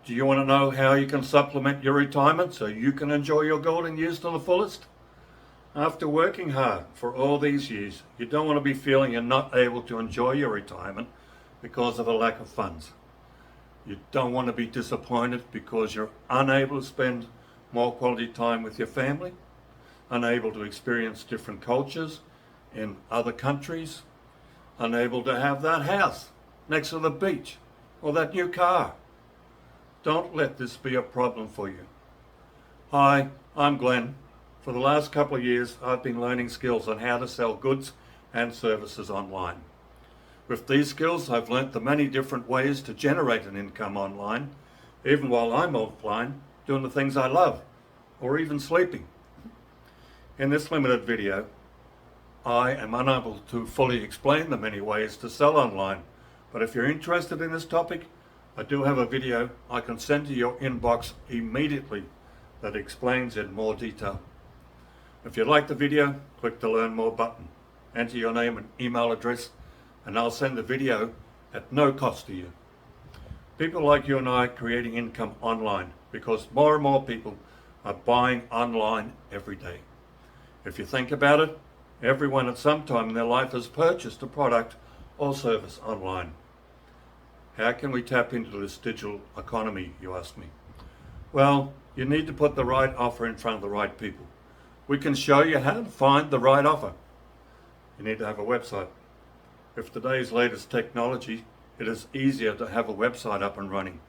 Do you want to know how you can supplement your retirement so you can enjoy your golden years to the fullest? After working hard for all these years, you don't want to be feeling you're not able to enjoy your retirement because of a lack of funds. You don't want to be disappointed because you're unable to spend more quality time with your family, unable to experience different cultures in other countries, unable to have that house next to the beach or that new car. Don't let this be a problem for you. Hi, I'm Glenn. For the last couple of years, I've been learning skills on how to sell goods and services online. With these skills, I've learnt the many different ways to generate an income online, even while I'm offline doing the things I love, or even sleeping. In this limited video, I am unable to fully explain the many ways to sell online, but if you're interested in this topic, I do have a video I can send to your inbox immediately that explains in more detail. If you like the video, click the Learn More button, enter your name and email address, and I'll send the video at no cost to you. People like you and I are creating income online because more and more people are buying online every day. If you think about it, everyone at some time in their life has purchased a product or service online. How can we tap into this digital economy, you ask me? Well, you need to put the right offer in front of the right people. We can show you how to find the right offer. You need to have a website. With today's latest technology, it is easier to have a website up and running,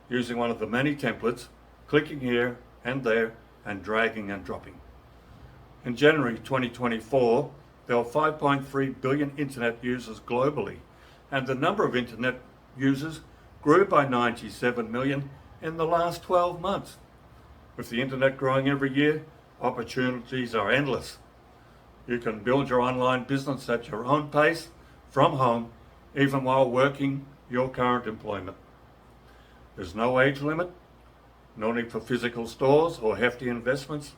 using one of the many templates, clicking here and there, and dragging and dropping. In January 2024, there were 5.3 billion internet users globally, and the number of internet users grew by 97 million in the last 12 months. With the internet growing every year, opportunities are endless. You can build your online business at your own pace, from home, even while working your current employment. There's no age limit, no need for physical stores or hefty investments,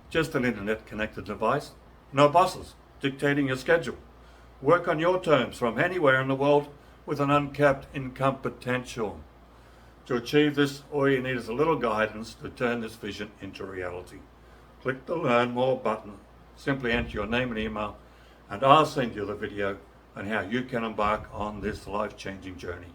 just an internet connected device, no bosses dictating your schedule. Work on your terms from anywhere in the world with an uncapped income potential. To achieve this, all you need is a little guidance to turn this vision into reality. Click the Learn More button, simply enter your name and email, and I'll send you the video on how you can embark on this life-changing journey.